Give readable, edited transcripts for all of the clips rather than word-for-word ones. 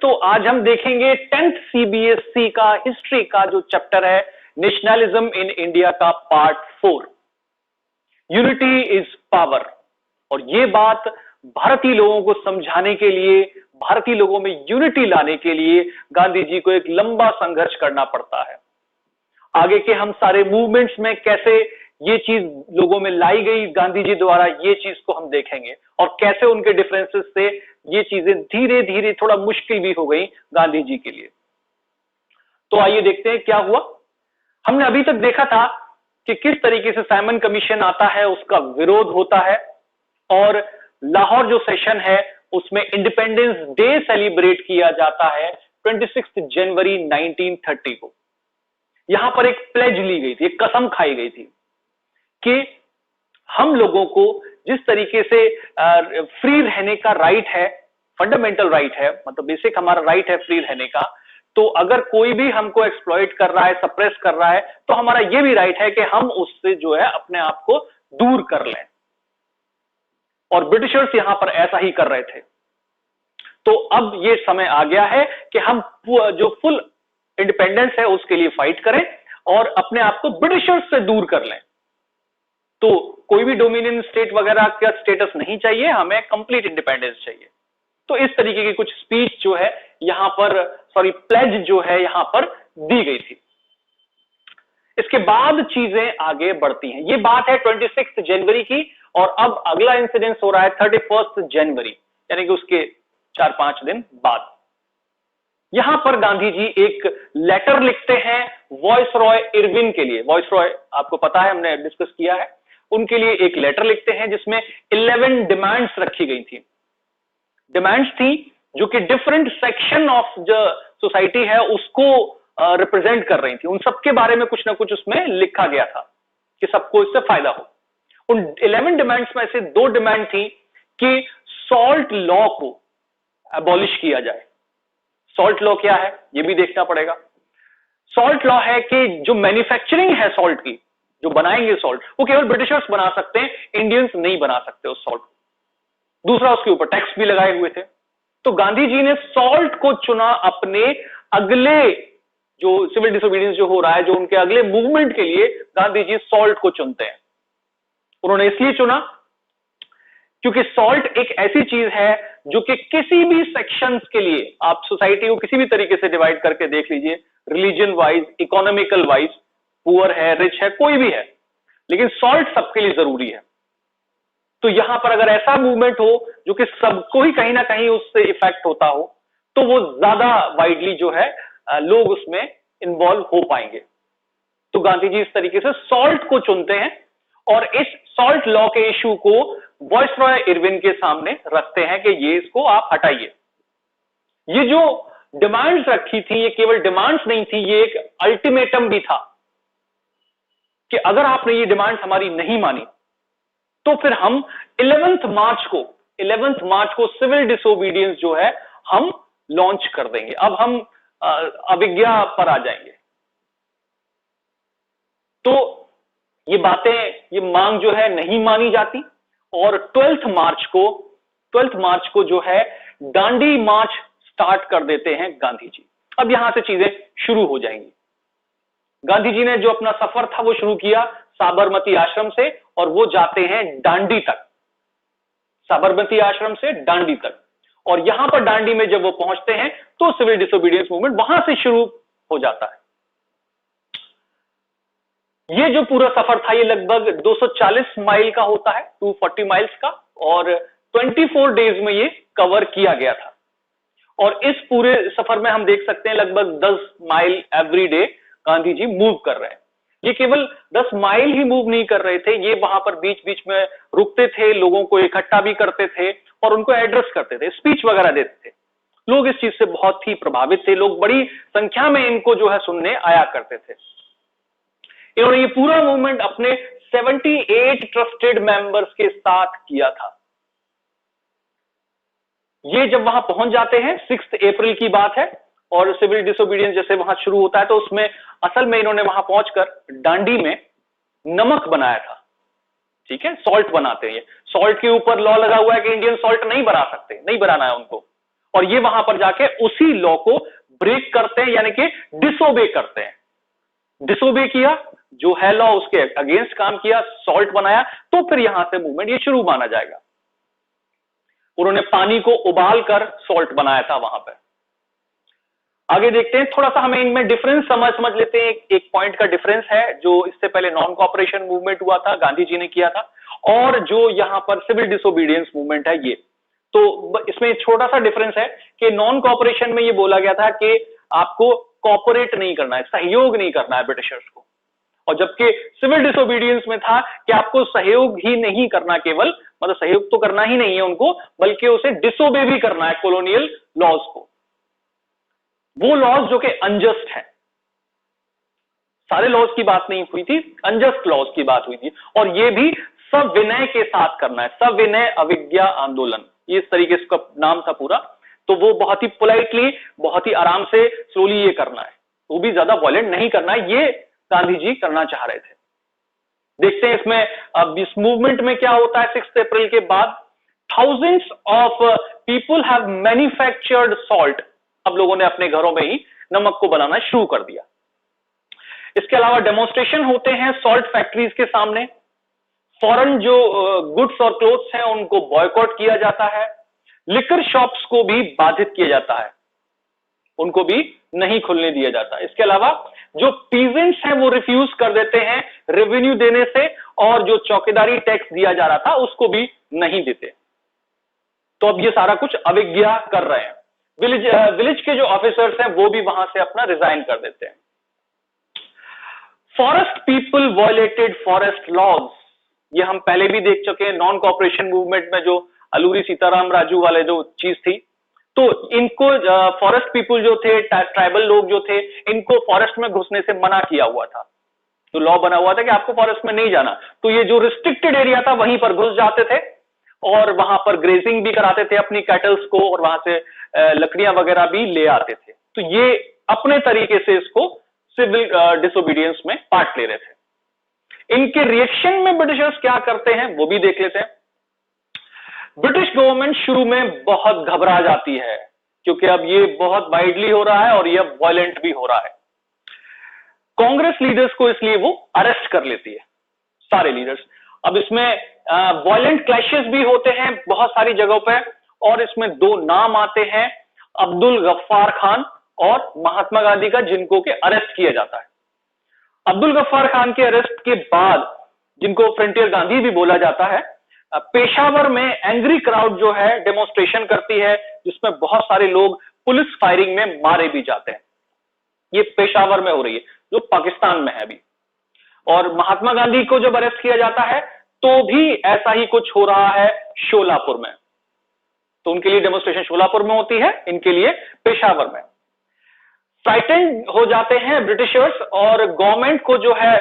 तो आज हम देखेंगे 10th सीबीएसई का हिस्ट्री का जो चैप्टर है नेशनलिज्म इन इंडिया का पार्ट 4, यूनिटी इज पावर। और ये बात भारतीय लोगों को समझाने के लिए, भारतीय लोगों में यूनिटी लाने के लिए गांधी जी को एक लंबा संघर्ष करना पड़ता है। आगे के हम सारे मूवमेंट्स में कैसे ये चीज लोगों में लाई गई गांधी जी द्वारा, ये चीज को हम देखेंगे और कैसे उनके डिफरेंसेस से ये चीजें धीरे धीरे थोड़ा मुश्किल भी हो गई गांधी जी के लिए। तो आइए देखते हैं क्या हुआ। हमने अभी तक देखा था कि किस तरीके से साइमन कमीशन आता है, उसका विरोध होता है और लाहौर जो सेशन है उसमें इंडिपेंडेंस डे सेलिब्रेट किया जाता है 26 जनवरी 1930 को। यहां पर एक प्लेज ली गई थी, एक कसम खाई गई थी कि हम लोगों को जिस तरीके से फ्री रहने का राइट है, फंडामेंटल राइट है, मतलब बेसिक हमारा राइट है फ्री रहने का, तो अगर कोई भी हमको एक्सप्लॉइट कर रहा है, सप्रेस कर रहा है, तो हमारा यह भी राइट है कि हम उससे जो है अपने आप को दूर कर लें। और ब्रिटिशर्स यहां पर ऐसा ही कर रहे थे। तो अब यह समय आ गया है कि हम जो फुल इंडिपेंडेंस है उसके लिए फाइट करें और अपने आप को ब्रिटिशर्स से दूर कर लें। तो कोई भी डोमिनियन स्टेट वगैरह का स्टेटस नहीं चाहिए, हमें कंप्लीट इंडिपेंडेंस चाहिए। तो इस तरीके की कुछ स्पीच जो है यहां पर, प्लेज जो है यहां पर दी गई थी। इसके बाद चीजें आगे बढ़ती हैं। ये बात है 26 जनवरी की और अब अगला इंसिडेंस हो रहा है 31 जनवरी, यानी कि उसके 4-5 दिन बाद। यहां पर गांधी जी एक लेटर लिखते हैं वॉइसरॉय इरविन के लिए। वॉइसरॉय आपको पता है, हमने डिस्कस किया है। उनके लिए एक लेटर लिखते हैं जिसमें 11 डिमांड्स रखी गई थी। डिमांड्स थी जो कि डिफरेंट सेक्शन ऑफ जो सोसाइटी है उसको रिप्रेजेंट कर रही थी। उन सबके बारे में कुछ ना कुछ उसमें लिखा गया था कि सबको इससे फायदा हो। उन 11 डिमांड्स में से 2 डिमांड थी कि सॉल्ट लॉ को अबॉलिश किया जाए। सॉल्ट लॉ क्या है यह भी देखना पड़ेगा। सॉल्ट लॉ है कि जो मैन्युफैक्चरिंग है सॉल्ट की, जो बनाएंगे सॉल्ट, वो केवल ब्रिटिशर्स बना सकते हैं, इंडियंस नहीं बना सकते उस सॉल्ट को। दूसरा, उसके ऊपर टैक्स भी लगाए हुए थे। तो गांधी जी ने सॉल्ट को चुना अपने अगले जो सिविल डिसोबीडियंस जो हो रहा है, जो उनके अगले मूवमेंट के लिए गांधी जी सॉल्ट को चुनते हैं। उन्होंने इसलिए चुना क्योंकि सॉल्ट एक ऐसी चीज है जो कि किसी भी सेक्शंस के लिए, आप सोसाइटी को किसी भी तरीके से डिवाइड करके देख लीजिए, religion wise, economical wise, poor है, रिच है, कोई भी है, लेकिन सॉल्ट सबके लिए जरूरी है। तो यहां पर अगर ऐसा मूवमेंट हो जो कि सबको ही कहीं ना कहीं उससे इफेक्ट होता हो, तो वो ज्यादा वाइडली जो है लोग उसमें इन्वॉल्व हो पाएंगे। तो गांधी जी इस तरीके से सॉल्ट को चुनते हैं और इस सॉल्ट लॉ के इशू को वॉइसरॉय इरविन के सामने रखते हैं कि ये इसको आप हटाइए। ये जो डिमांड्स रखी थी, ये केवल डिमांड्स नहीं थी, ये एक अल्टीमेटम भी था कि अगर आपने ये डिमांड्स हमारी नहीं मानी तो फिर हम 11 मार्च को सिविल डिसोबीडियंस जो है हम लॉन्च कर देंगे। अब हम अविज्ञा पर आ जाएंगे। तो ये बातें, ये मांग जो है नहीं मानी जाती और 12 मार्च को जो है दांडी मार्च स्टार्ट कर देते हैं गांधी जी। अब यहां से चीजें शुरू हो जाएंगी। गांधी जी ने जो अपना सफर था वो शुरू किया साबरमती आश्रम से और वो जाते हैं दांडी तक, साबरमती आश्रम से दांडी तक। और यहां पर दांडी में जब वो पहुंचते हैं तो सिविल डिसोबीडियंस मूवमेंट वहां से शुरू हो जाता है। ये जो पूरा सफर था ये लगभग 240 माइल का होता है, 240 माइल्स का, और 24 डेज में ये कवर किया गया था। और इस पूरे सफर में हम देख सकते हैं लगभग 10 mile every day Gandhi ji move कर रहे हैं। ये केवल 10 माइल ही मूव नहीं कर रहे थे, ये वहां पर बीच बीच में रुकते थे, लोगों को इकट्ठा भी करते थे और उनको एड्रेस करते थे, स्पीच वगैरह देते थे। लोग इस चीज से बहुत ही प्रभावित थे, लोग बड़ी संख्या में इनको जो है सुनने आया करते थे। इन्होंने ये पूरा मूवमेंट अपने 78 ट्रस्टेड मेंबर्स के साथ किया था। ये जब वहां पहुंच जाते हैं, 6 अप्रैल की बात है, और सिविल डिसोबीडियंस जैसे वहां शुरू होता है तो उसमें असल में इन्होंने वहां पहुंचकर दांडी में नमक बनाया था। ठीक है, सॉल्ट बनाते हैं। सॉल्ट के ऊपर लॉ लगा हुआ है कि इंडियन सॉल्ट नहीं बना सकते, नहीं बनाना है उनको। और ये वहां पर जाके उसी लॉ को ब्रेक करते हैं, यानी कि डिसोबे करते हैं। डिसोबे किया, जो है लॉ उसके अगेंस्ट काम किया, सॉल्ट बनाया, तो फिर यहां से मूवमेंट ये शुरू माना जाएगा। उन्होंने पानी को उबाल कर सॉल्ट बनाया था वहां पर। आगे देखते हैं, थोड़ा सा हमें इनमें डिफरेंस समझ लेते हैं। एक पॉइंट का डिफरेंस है जो इससे पहले नॉन कॉपरेशन मूवमेंट हुआ था, गांधी जी ने किया था, और जो यहां पर सिविल डिसोबीडियंस मूवमेंट है ये। तो इसमें छोटा सा डिफरेंस है कि नॉन कॉपरेशन में ये बोला गया था कि आपको कॉपरेट नहीं करना है, सहयोग नहीं करना है ब्रिटिशर्स को, और जबकि सिविल डिसोबीडियंस में था कि आपको सहयोग ही नहीं करना, केवल मतलब सहयोग तो करना ही नहीं है उनको, बल्कि उसे डिसोबे भी करना है कॉलोनियल लॉज को, वो लॉज जो कि अनजस्ट है। सारे लॉज की बात नहीं हुई थी, अनजस्ट लॉज की बात हुई थी, और ये भी सविनय के साथ करना है। सविनय अविज्ञा आंदोलन, ये इस तरीके से नाम था पूरा। तो वो बहुत ही पोलाइटली, बहुत ही आराम से, स्लोली ये करना है, वो भी ज्यादा वायलेंट नहीं करना है, ये गांधी जी करना चाह रहे थे। देखते हैं इसमें अब इस मूवमेंट में क्या होता है। 6 अप्रैल के बाद thousands of people have manufactured salt, अब लोगों ने अपने घरों में ही नमक को बनाना शुरू कर दिया। इसके अलावा डेमोन्स्ट्रेशन होते हैं सॉल्ट फैक्ट्रीज के सामने। फॉरेन जो गुड्स और क्लोथ्स हैं उनको बॉयकॉट किया जाता है। लिकर शॉप्स को भी बाधित किया जाता है, उनको भी नहीं खुलने दिया जाता। इसके अलावा जो पीजेंट्स हैं वो रिफ्यूज कर देते हैं रेवेन्यू देने से, और जो चौकीदारी टैक्स दिया जा रहा था उसको भी नहीं देते। तो अब ये सारा कुछ अवज्ञा कर रहे हैं। विलेज के जो ऑफिसर्स हैं वो भी वहां से अपना रिजाइन कर देते हैं। Forest people violated forest laws, ये हम पहले भी देख चुके हैं नॉन कॉपरेशन मूवमेंट में, जो अलूरी सीताराम राजू वाले जो चीज थी। तो इनको फॉरेस्ट पीपल जो थे, ट्राइबल लोग जो थे, इनको फॉरेस्ट में घुसने से मना किया हुआ था। तो लॉ बना हुआ था कि आपको फॉरेस्ट में नहीं जाना। तो ये जो रिस्ट्रिक्टेड एरिया था वहीं पर घुस जाते थे, और वहां पर ग्रेजिंग भी कराते थे अपनी कैटल्स को, और वहां से लकड़ियां वगैरह भी ले आते थे। तो ये अपने तरीके से इसको सिविल डिसोबीडियंस में पार्ट ले रहे थे। इनके रिएक्शन में ब्रिटिशर्स क्या करते हैं वो भी देख लेते हैं। ब्रिटिश गवर्नमेंट शुरू में बहुत घबरा जाती है, क्योंकि अब ये बहुत वाइडली हो रहा है और ये वायलेंट भी हो रहा है। कांग्रेस लीडर्स को इसलिए वो अरेस्ट कर लेती है, सारे लीडर्स। अब इसमें वायलेंट क्लैशेस भी होते हैं बहुत सारी जगहों पर, और इसमें 2 नाम आते हैं, अब्दुल गफ्फार खान और महात्मा गांधी का, जिनको के अरेस्ट किया जाता है। अब्दुल गफ्फार खान के अरेस्ट के बाद, जिनको फ्रंटियर गांधी भी बोला जाता है, पेशावर में एंग्री क्राउड जो है डेमोन्स्ट्रेशन करती है, जिसमें बहुत सारे लोग पुलिस फायरिंग में मारे भी जाते हैं। ये पेशावर में हो रही है, जो पाकिस्तान में है अभी। और महात्मा गांधी को जब अरेस्ट किया जाता है तो भी ऐसा ही कुछ हो रहा है शोलापुर में। तो उनके लिए डेमोन्स्ट्रेशन शोलापुर में होती है, इनके लिए पेशावर में। फ्राइटेंड हो जाते हैं ब्रिटिशर्स, और गवर्नमेंट को जो है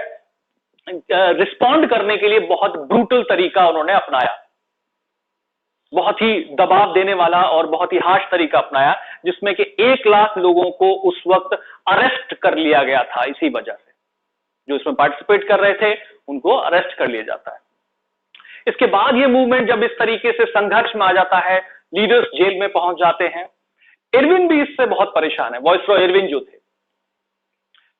रिस्पॉन्ड करने के लिए बहुत ब्रूटल तरीका उन्होंने अपनाया, बहुत ही दबाव देने वाला और बहुत ही हार्श तरीका अपनाया, जिसमें कि 1 लाख लोगों को उस वक्त अरेस्ट कर लिया गया था। इसी वजह से जो इसमें पार्टिसिपेट कर रहे थे उनको अरेस्ट कर लिया जाता है। इसके बाद ये मूवमेंट जब इस तरीके से संघर्ष में आ जाता है, लीडर्स जेल में पहुंच जाते हैं। इरविन भी इससे बहुत परेशान है, वॉइसरॉय इरविन जो थे।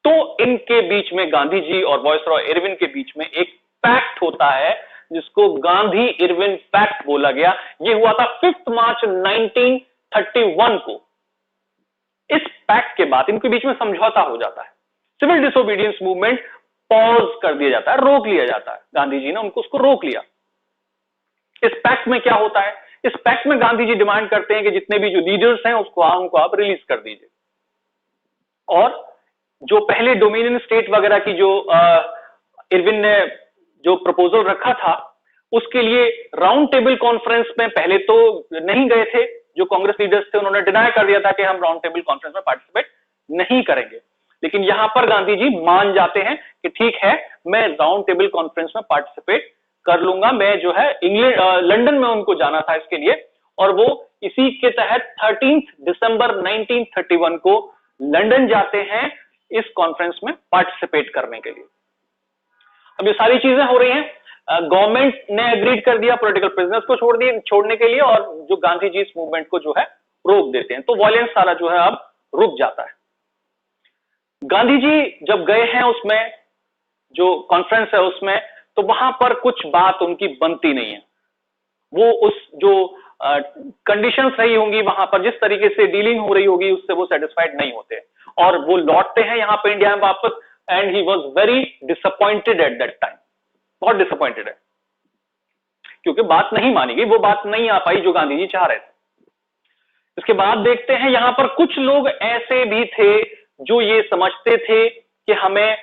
तो इनके बीच में, गांधी जी और वॉइसरॉय इरविन के बीच में एक पैक्ट होता है, जिसको गांधी इरविन पैक्ट बोला गया। यह हुआ था 5 मार्च 1931 को। इस पैक्ट के बाद इनके बीच में समझौता हो जाता है, सिविल डिसोबीडियंस मूवमेंट पॉज कर दिया जाता है, रोक लिया जाता है। गांधी जी ने उनको उसको रोक लिया। इस पैक्ट में क्या होता है, इस पैक्ट में गांधी जी डिमांड करते हैं कि जितने भी जो लीडर्स हैं उनको आप रिलीज कर दीजिए, और जो पहले डोमिनियन स्टेट वगैरह की जो इरविन ने जो प्रपोजल रखा था, उसके लिए राउंड टेबल कॉन्फ्रेंस में पहले तो नहीं गए थे। जो कांग्रेस लीडर्स थे उन्होंने डिनाई कर दिया था कि हम राउंड टेबल कॉन्फ्रेंस में पार्टिसिपेट नहीं करेंगे। लेकिन यहां पर गांधी जी मान जाते हैं कि ठीक है, मैं राउंड टेबल कॉन्फ्रेंस में पार्टिसिपेट कर लूंगा। मैं जो है इंग्लैंड लंदन में उनको जाना था इसके लिए, और वो इसी के तहत 13 दिसंबर 1931 को लंदन जाते हैं इस कॉन्फ्रेंस में पार्टिसिपेट करने के लिए। अब ये सारी चीजें हो रही हैं, गवर्नमेंट ने एग्रीड कर दिया पॉलिटिकल प्रिजनर्स को छोड़ने के लिए, और जो गांधी जी इस मूवमेंट को जो है रोक देते हैं, तो वॉयलेंस सारा जो है अब रुक जाता है। गांधी जी जब गए हैं उसमें, जो कॉन्फ्रेंस है उसमें, तो वहां पर कुछ बात उनकी बनती नहीं है। वो उस जो कंडीशंस रही होंगी वहां पर, जिस तरीके से डीलिंग हो रही होगी, उससे वो सेटिस्फाइड नहीं होते और वो लौटते हैं यहाँ पे इंडिया में वापस। And he was very disappointed at that time, बहुत डिसअपॉइंटेड है, क्योंकि बात नहीं मानी गई, वो बात नहीं आ पाई जो गांधी जी चाह रहे थे। इसके बाद देखते हैं यहां पर कुछ लोग ऐसे भी थे जो ये समझते थे कि हमें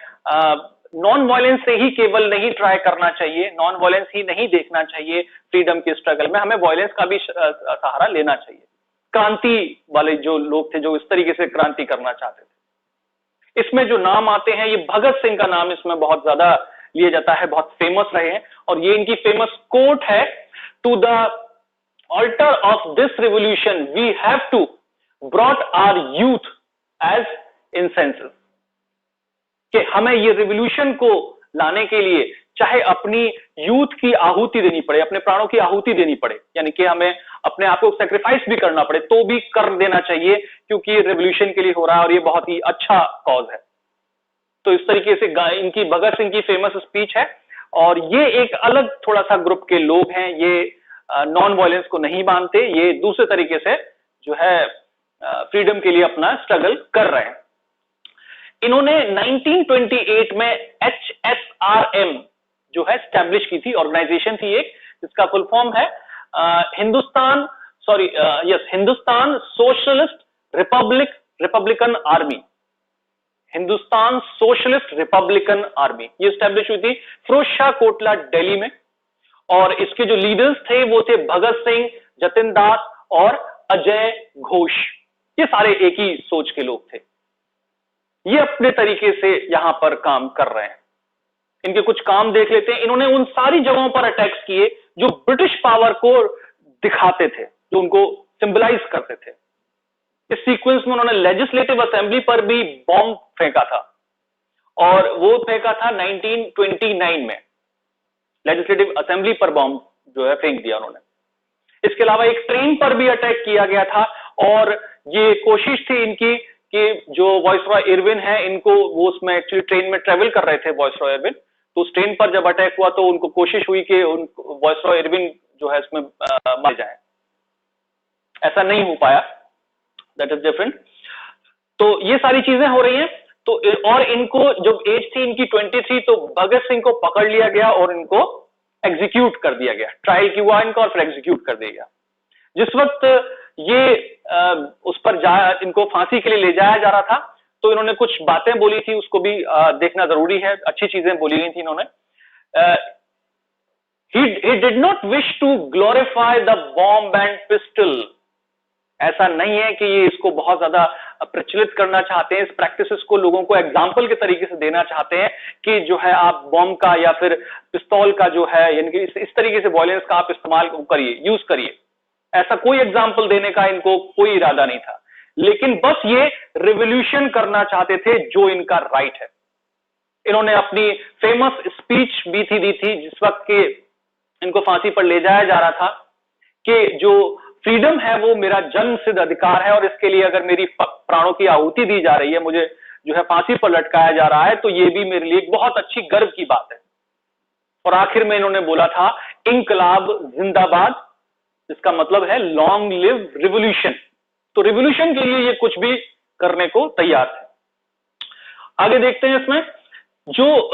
नॉन वायलेंस से ही केवल नहीं ट्राई करना चाहिए, नॉन वायलेंस ही नहीं देखना चाहिए फ्रीडम के स्ट्रगल में, हमें वायलेंस का भी सहारा लेना चाहिए। क्रांति वाले जो लोग थे, जो इस तरीके से क्रांति करना चाहते थे। इसमें जो नाम आते हैं, ये भगत सिंह का नाम इसमें बहुत ज्यादा लिया जाता है, बहुत फेमस रहे हैं। और ये इनकी फेमस कोट है, to the altar of this revolution we have to brought our youth as incenses, कि हमें ये रिवोल्यूशन को लाने के लिए चाहे अपनी यूथ की आहुति देनी पड़े, अपने प्राणों की आहुति देनी पड़े, यानी कि हमें अपने आप को सेक्रीफाइस भी करना पड़े, तो भी कर देना चाहिए, क्योंकि ये रिवोल्यूशन के लिए हो रहा है और ये बहुत ही अच्छा कॉज है। तो इस तरीके से इनकी भगत सिंह की फेमस स्पीच है। और ये एक अलग थोड़ा सा ग्रुप के लोग हैं, ये नॉन वायलेंस को नहीं मानते, ये दूसरे तरीके से जो है फ्रीडम के लिए अपना स्ट्रगल कर रहे हैं। इन्होंने 1928 में HSRM जो है स्टैब्लिश की थी, ऑर्गेनाइजेशन थी एक, जिसका फुल फॉर्म है Hindustan socialist Republican army, Hindustan socialist Republican army. ये स्टैब्लिश हुई थी फिरोज शाह कोटला, दिल्ली में। और इसके जो लीडर्स थे वो थे भगत सिंह, जतिन दास और अजय घोष। ये सारे एक ही सोच के लोग थे। ये अपने तरीके से यहां पर काम कर रहे हैं। इनके कुछ काम देख लेते हैं। इन्होंने उन सारी जगहों पर अटैक्स किए जो ब्रिटिश पावर को दिखाते थे, जो उनको सिंबलाइज करते थे। इस सीक्वेंस में उन्होंने लेजिस्लेटिव असेंबली पर भी बॉम्ब फेंका था, और वो फेंका था 1929 में। लेजिस्लेटिव असेंबली पर बॉम्ब जो है फेंक दिया उन्होंने। इसके अलावा एक ट्रेन पर भी अटैक किया गया था, और ये कोशिश थी इनकी कि जो वायसरॉय इरविन है, इनको वो उसमें एक्चुअली ट्रेन में ट्रेवल कर रहे थे वायसरॉय इरविन, तो उस ट्रेन पर जब अटैक हुआ तो उनको कोशिश हुई कि वायसरॉय इरविन जो है इसमें मारे जाए। ऐसा नहीं हो पाया, दैट इज डिफरेंट। तो ये सारी चीजें हो रही हैं। तो और इनको जब एज थी इनकी 23, तो भगत सिंह को पकड़ लिया गया और इनको एग्जीक्यूट कर दिया गया। ट्रायल की हुआ इनको और फिर एग्जीक्यूट कर दिया गया। जिस वक्त ये उस पर इनको फांसी के लिए ले जाया जा रहा था, तो इन्होंने कुछ बातें बोली थी, उसको भी देखना जरूरी है। अच्छी चीजें बोली गई थी इन्होंने। he did not wish to glorify the bomb and pistol। ऐसा नहीं है कि ये इसको बहुत ज्यादा प्रचलित करना चाहते हैं, इस प्रैक्टिसेस को लोगों को एग्जाम्पल के तरीके से देना चाहते हैं कि जो है आप बॉम्ब का या फिर पिस्तौल का जो है, यानी कि इस तरीके से वायलेंस का आप इस्तेमाल करिए, यूज करिए। ऐसा कोई एग्जाम्पल देने का इनको कोई इरादा नहीं था, लेकिन बस ये रिवोल्यूशन करना चाहते थे जो इनका राइट है। इन्होंने अपनी फेमस स्पीच भी दी थी जिस वक्त के इनको फांसी पर ले जाया जा रहा था, कि जो फ्रीडम है वो मेरा जन्म सिद्ध अधिकार है, और इसके लिए अगर मेरी प्राणों की आहुति दी जा रही है, मुझे जो है फांसी पर लटकाया जा रहा है, तो ये भी मेरे लिए एक बहुत अच्छी गर्व की बात है। और आखिर में इन्होंने बोला था इंकलाब जिंदाबाद, जिसका मतलब है लॉन्ग लिव रिवोल्यूशन। तो रिवोल्यूशन के लिए ये कुछ भी करने को तैयार थे। आगे देखते हैं इसमें जो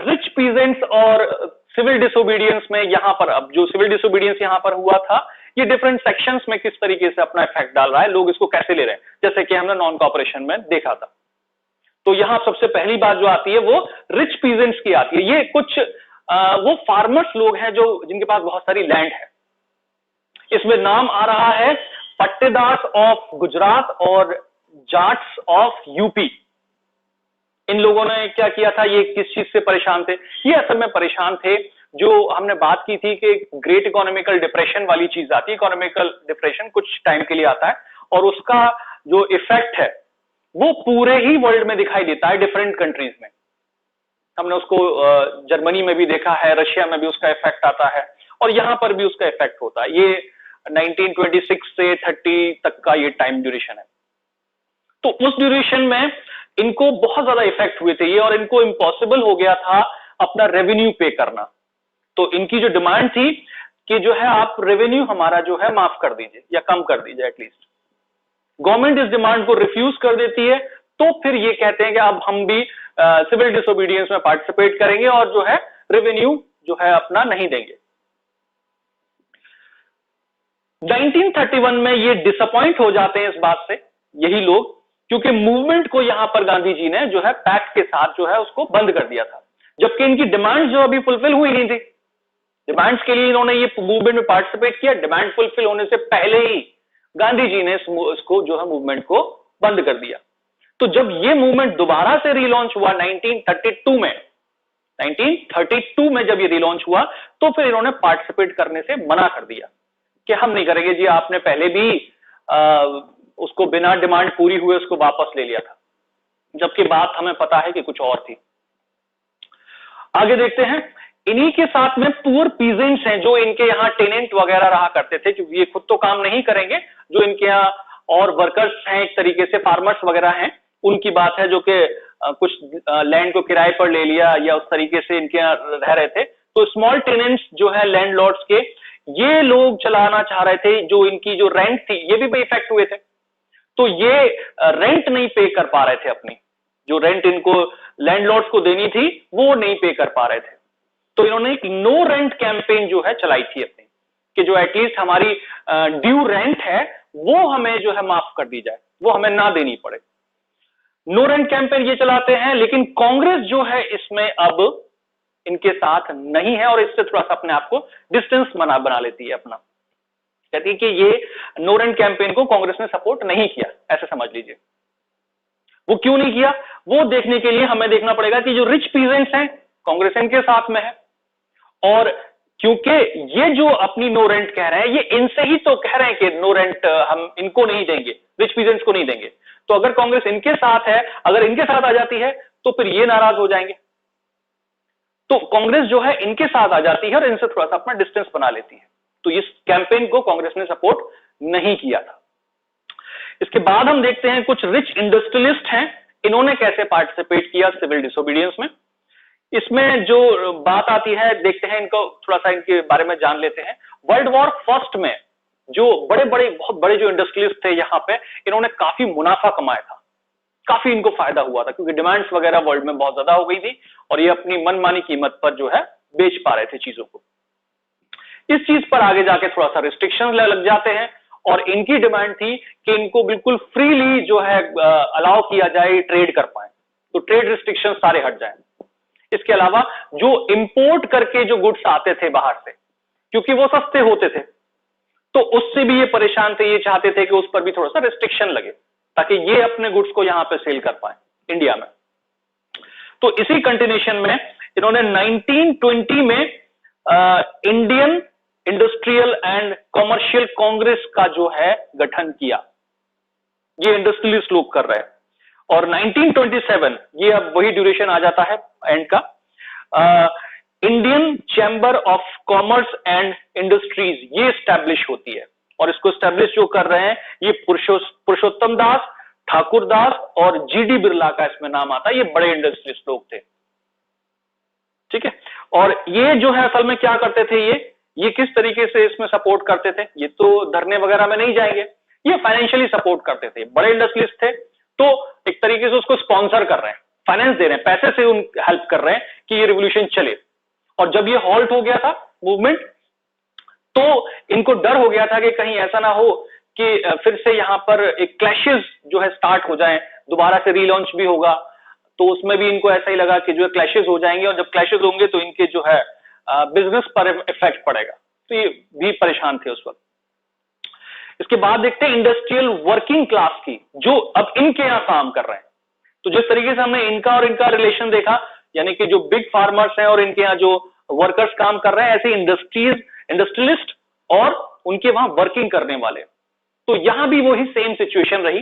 रिच पीजेंट्स और सिविल डिसोबीडियंस में, यहां पर अब जो सिविल डिसोबीडियंस यहां पर हुआ था, ये डिफरेंट सेक्शंस में किस तरीके से अपना इफेक्ट डाल रहा है, लोग इसको कैसे ले रहे हैं, जैसे कि हमने नॉन कॉपरेशन में देखा था। तो यहां सबसे पहली बात जो आती है वो रिच पीजेंट्स की आती है। ये कुछ वो फार्मर्स लोग हैं जो जिनके पास बहुत सारी लैंड है। इसमें नाम आ रहा है पट्टेदार्स ऑफ गुजरात और जाट्स ऑफ यूपी। इन लोगों ने क्या किया था, ये किस चीज से परेशान थे? ये असल में परेशान थे, जो हमने बात की थी कि ग्रेट इकोनॉमिकल डिप्रेशन वाली चीज आती है। इकोनॉमिकल डिप्रेशन कुछ टाइम के लिए आता है, और उसका जो इफेक्ट है वो पूरे ही वर्ल्ड में दिखाई देता है, डिफरेंट कंट्रीज में। हमने उसको जर्मनी में भी देखा है, रशिया में भी उसका इफेक्ट आता है, और यहां पर भी उसका इफेक्ट होता है। ये 1926 से 30 तक का ये टाइम ड्यूरेशन है। तो उस ड्यूरेशन में इनको बहुत ज्यादा इफेक्ट हुए थे ये, और इनको इम्पॉसिबल हो गया था अपना रेवेन्यू पे करना। तो इनकी जो डिमांड थी कि जो है आप रेवेन्यू हमारा जो है माफ कर दीजिए या कम कर दीजिए एटलीस्ट। गवर्नमेंट इस डिमांड को रिफ्यूज कर देती है, तो फिर ये कहते हैं कि अब हम भी सिविल डिसोबीडियंस में पार्टिसिपेट करेंगे और जो है रेवेन्यू जो है अपना नहीं देंगे। 1931 में ये डिसअपॉइंट हो जाते हैं इस बात से यही लोग, क्योंकि मूवमेंट को यहां पर गांधी जी ने जो है पैक्ट के साथ जो है उसको बंद कर दिया था, जबकि इनकी डिमांड जो अभी फुलफिल हुई नहीं थी। डिमांड्स के लिए इन्होंने ये मूवमेंट में पार्टिसिपेट किया, डिमांड फुलफिल होने से पहले ही गांधी जी ने इसको जो है मूवमेंट को बंद कर दिया। तो जब ये मूवमेंट दोबारा से रिलॉन्च हुआ 1932 में जब ये रिलॉन्च हुआ, तो फिर इन्होंने पार्टिसिपेट करने से मना कर दिया कि हम नहीं करेंगे जी, आपने पहले भी उसको बिना डिमांड पूरी हुए उसको वापस ले लिया था, जबकि बात हमें पता है कि कुछ और थी। आगे देखते हैं, इन्हीं के साथ में पुअर पीजेंट्स हैं जो इनके यहाँ टेनेंट वगैरह रहा करते थे, क्योंकि ये खुद तो काम नहीं करेंगे, जो इनके यहाँ और वर्कर्स हैं एक तरीके से फार्मर्स वगैरह हैं, उनकी बात है, जो कि कुछ लैंड को किराए पर ले लिया या उस तरीके से इनके यहाँ रह रहे थे। तो स्मॉल टेनेंट्स जो है लैंडलॉर्ड्स के, ये लोग चलाना चाह रहे थे, जो इनकी जो रेंट थी ये भी इफेक्ट हुए थे। तो ये रेंट नहीं पे कर पा रहे थे, अपनी जो रेंट इनको लैंडलॉर्ड्स को देनी थी वो नहीं पे कर पा रहे थे। तो इन्होंने एक नो रेंट कैंपेन जो है चलाई थी अपनी, कि जो एटलीस्ट हमारी ड्यू रेंट है वो हमें जो है माफ कर दी जाए, वो हमें ना देनी पड़े। नो रेंट कैंपेन ये चलाते हैं, लेकिन कांग्रेस जो है इसमें अब इनके साथ नहीं है और इससे थोड़ा सा अपने आप को डिस्टेंस बना लेती है अपना। कहती है कि ये नो रेंट कैंपेन को कांग्रेस ने सपोर्ट नहीं किया, ऐसे समझ लीजिए। वो क्यों नहीं किया, वो देखने के लिए हमें देखना पड़ेगा कि जो रिच पीजेंट्स हैं कांग्रेस इनके साथ में है, और क्योंकि ये जो अपनी नो रेंट कह रहे हैं, ये इनसे ही तो कह रहे हैं कि नो रेंट हम इनको नहीं देंगे, रिच पीजेंट्स को नहीं देंगे। तो अगर कांग्रेस इनके साथ है, अगर इनके साथ आ जाती है तो फिर ये नाराज हो जाएंगे। तो कांग्रेस जो है इनके साथ आ जाती है और इनसे थोड़ा सा अपना डिस्टेंस बना लेती है। तो इस कैंपेन को कांग्रेस ने सपोर्ट नहीं किया था। इसके बाद हम देखते हैं कुछ रिच इंडस्ट्रियलिस्ट हैं, इन्होंने कैसे पार्टिसिपेट किया सिविल डिसोबीडियंस में। इसमें जो बात आती है, देखते हैं इनको थोड़ा सा, इनके बारे में जान लेते हैं। वर्ल्ड वॉर फर्स्ट में जो बहुत बड़े जो इंडस्ट्रियलिस्ट थे यहां पे, इन्होंने काफी मुनाफा कमाया था, काफी इनको फायदा हुआ था, क्योंकि डिमांड्स वगैरह वर्ल्ड में बहुत ज्यादा हो गई थी और ये अपनी मनमानी कीमत पर जो है बेच पा रहे थे चीजों को। इस चीज पर आगे जाके थोड़ा सा रिस्ट्रिक्शन लग जाते हैं और इनकी डिमांड थी कि इनको बिल्कुल फ्रीली जो है अलाउ किया जाए ट्रेड कर पाए, तो ट्रेड रिस्ट्रिक्शन सारे हट जाए। इसके अलावा जो इंपोर्ट करके जो गुड्स आते थे बाहर से, क्योंकि वो सस्ते होते थे, तो उससे भी ये परेशान थे, ये चाहते थे कि उस पर भी थोड़ा सा रिस्ट्रिक्शन लगे ताकि ये अपने गुड्स को यहां पे सेल कर पाए इंडिया में। तो इसी कंटिन्यूएशन में इन्होंने 1920 में Indian industrial and commercial Congress का जो है गठन किया। ये इंडस्ट्रियलिस्ट लोग कर रहे हैं। और 1927 ये अब वही ड्यूरेशन आ जाता है एंड का, Indian chamber of commerce and industries ये स्टैब्लिश होती है। और इसको स्टैब्लिश जो कर रहे हैं ये पुरुषोत्तम दास, ठाकुर दास और जीडी बिरला का इसमें नाम आता है। ये बड़े इंडस्ट्रियलिस्ट लोग थे, ठीक है। और ये जो है असल में क्या करते थे, ये किस तरीके से इसमें सपोर्ट करते थे, ये तो धरने वगैरह में नहीं जाएंगे, ये फाइनेंशियली सपोर्ट करते थे। बड़े इंडस्ट्रियलिस्ट थे तो एक तरीके से उसको स्पॉन्सर कर रहे हैं, फाइनेंस दे रहे हैं, पैसे से उन हेल्प कर रहे हैं कि ये रिवॉल्यूशन चले। और जब ये हॉल्ट हो गया था मूवमेंट, तो इनको डर हो गया था कि कहीं ऐसा ना हो कि फिर से यहां पर एक क्लैशेस जो है स्टार्ट हो जाएं, दोबारा से रीलॉन्च भी होगा, तो उसमें भी इनको ऐसा ही लगा कि जो है क्लैशेस हो जाएंगे और जब क्लैशेस होंगे तो इनके जो है बिजनेस पर इफेक्ट पड़ेगा। तो ये भी परेशान थे उस वक्त। इसके बाद देखते हैं इंडस्ट्रियल वर्किंग क्लास की, जो अब इनके यहां काम कर रहे हैं। तो जिस तरीके से हमने इनका और इनका रिलेशन देखा, यानी कि जो बिग फार्मर्स हैं और इनके यहाँ जो वर्कर्स काम कर रहे हैं, ऐसे इंडस्ट्रियलिस्ट और उनके वहां वर्किंग करने वाले। तो यहां भी वही सेम सिचुएशन रही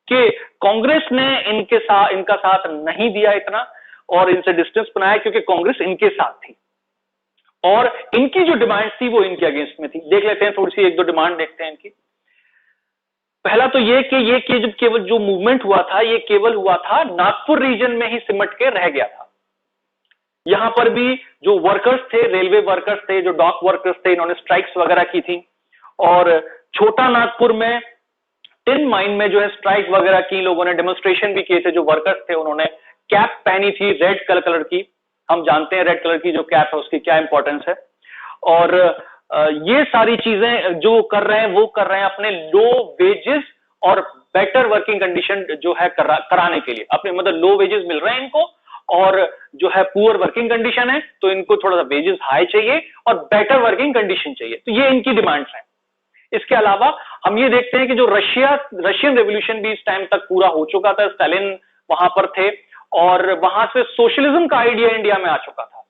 कि कांग्रेस ने इनका साथ नहीं दिया इतना और इनसे डिस्टेंस बनाया, क्योंकि कांग्रेस इनके साथ थी। और इनकी जो डिमांड थी वो इनके अगेंस्ट में थी। देख लेते हैं थोड़ी सी, एक दो डिमांड देखते हैं इनकी। पहला तो ये कि जब केवल जो मूवमेंट हुआ था ये केवल हुआ था नागपुर रीजन में ही सिमट के रह गया था। यहां पर भी जो वर्कर्स थे, रेलवे वर्कर्स थे, जो डॉक वर्कर्स थे, इन्होंने स्ट्राइक्स वगैरह की थी। और छोटा नागपुर में टिन माइन में जो है स्ट्राइक वगैरह की, लोगों ने डेमोन्स्ट्रेशन भी किए थे। जो वर्कर्स थे उन्होंने कैप पहनी थी रेड कलर की। हम जानते हैं रेड कलर की जो कैप है उसकी क्या इंपॉर्टेंस है। और ये सारी चीजें जो कर रहे हैं वो कर रहे हैं अपने लो वेजेस और बेटर वर्किंग कंडीशन जो है कराने के लिए। अपने मतलब लो वेजेस मिल रहे हैं इनको और जो है पुअर वर्किंग कंडीशन है, तो इनको थोड़ा सा वेजेस हाई चाहिए और बेटर वर्किंग कंडीशन चाहिए। तो ये इनकी डिमांड्स हैं। इसके अलावा हम ये देखते हैं कि जो रशियन रेवोल्यूशन भी इस टाइम तक पूरा हो चुका था, स्टालिन वहां पर थे और वहां से सोशलिज्म का आइडिया इंडिया में आ चुका था,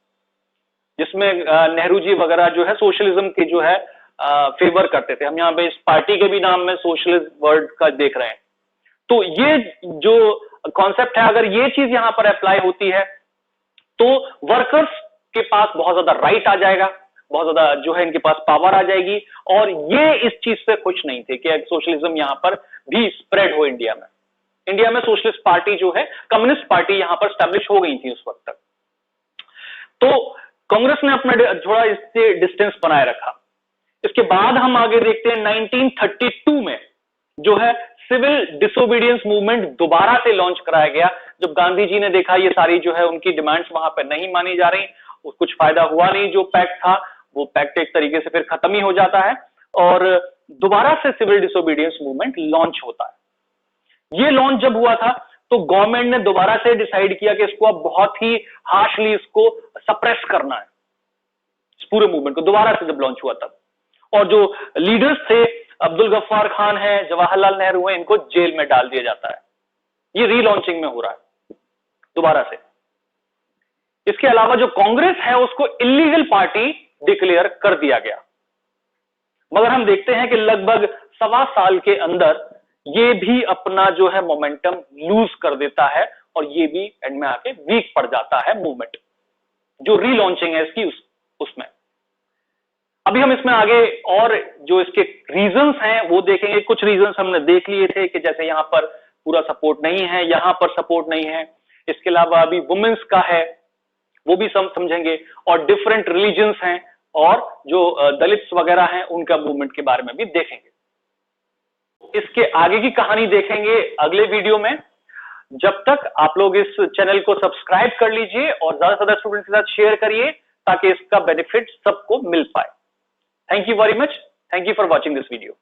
जिसमें नेहरू जी वगैरह जो है सोशलिज्म के जो है फेवर करते थे। हम यहाँ पे इस पार्टी के भी नाम में सोशलिस्ट वर्ड का देख रहे हैं। तो ये जो कॉन्सेप्ट है, अगर ये चीज यहां पर अप्लाई होती है तो वर्कर्स के पास बहुत ज्यादा राइट आ जाएगा, बहुत ज्यादा जो है इनके पास पावर आ जाएगी। और ये इस चीज से खुश नहीं थे कि सोशलिज्म यहां पर भी स्प्रेड हो इंडिया में। इंडिया में सोशलिस्ट पार्टी जो है, कम्युनिस्ट पार्टी यहां पर स्टैब्लिश हो गई थी उस वक्त तक। तो कांग्रेस ने अपना थोड़ा इससे डिस्टेंस बनाए रखा। इसके बाद हम आगे देखते हैं 1932 में जो है सिविल डिसोबीडियंस मूवमेंट दोबारा से लॉन्च कराया गया। जब गांधी जी ने देखा ये सारी जो है उनकी डिमांड्स वहां पर नहीं मानी जा रही, कुछ फायदा हुआ नहीं, जो पैक्ट था वो पैक्ट एक तरीके से फिर खत्म ही हो जाता है और दोबारा से सिविल डिसोबीडियंस मूवमेंट लॉन्च होता है। ये लॉन्च जब हुआ था तो गवर्नमेंट ने दोबारा से डिसाइड किया कि इसको अब बहुत ही हार्शली इसको सप्रेस करना है, इस पूरे मूवमेंट को। दोबारा से जब लॉन्च हुआ तब, और जो लीडर्स थे अब्दुल गफ्फार खान है, जवाहरलाल नेहरू है, इनको जेल में डाल दिया जाता है। ये रीलॉन्चिंग में हो रहा है दोबारा से। इसके अलावा जो कांग्रेस है उसको इलीगल पार्टी डिक्लेयर कर दिया गया। मगर हम देखते हैं कि लगभग 1.25 साल के अंदर ये भी अपना जो है मोमेंटम लूज कर देता है और ये भी एंड में आके वीक पड़ जाता है मूवमेंट, जो रीलॉन्चिंग है इसकी उसमें। अभी हम इसमें आगे और जो इसके रीजंस हैं वो देखेंगे। कुछ रीजंस हमने देख लिए थे कि जैसे यहां पर पूरा सपोर्ट नहीं है, यहां पर सपोर्ट नहीं है। इसके अलावा अभी वुमेन्स का है वो भी समझेंगे, और डिफरेंट रिलीजन्स हैं और जो दलित्स वगैरह हैं उनका मूवमेंट के बारे में भी देखेंगे। इसके आगे की कहानी देखेंगे अगले वीडियो में। जब तक आप लोग इस चैनल को सब्सक्राइब कर लीजिए और ज्यादा से ज्यादा स्टूडेंट्स के साथ शेयर करिए ताकि इसका बेनिफिट सबको मिल पाए। Thank you very much. Thank you for watching this video.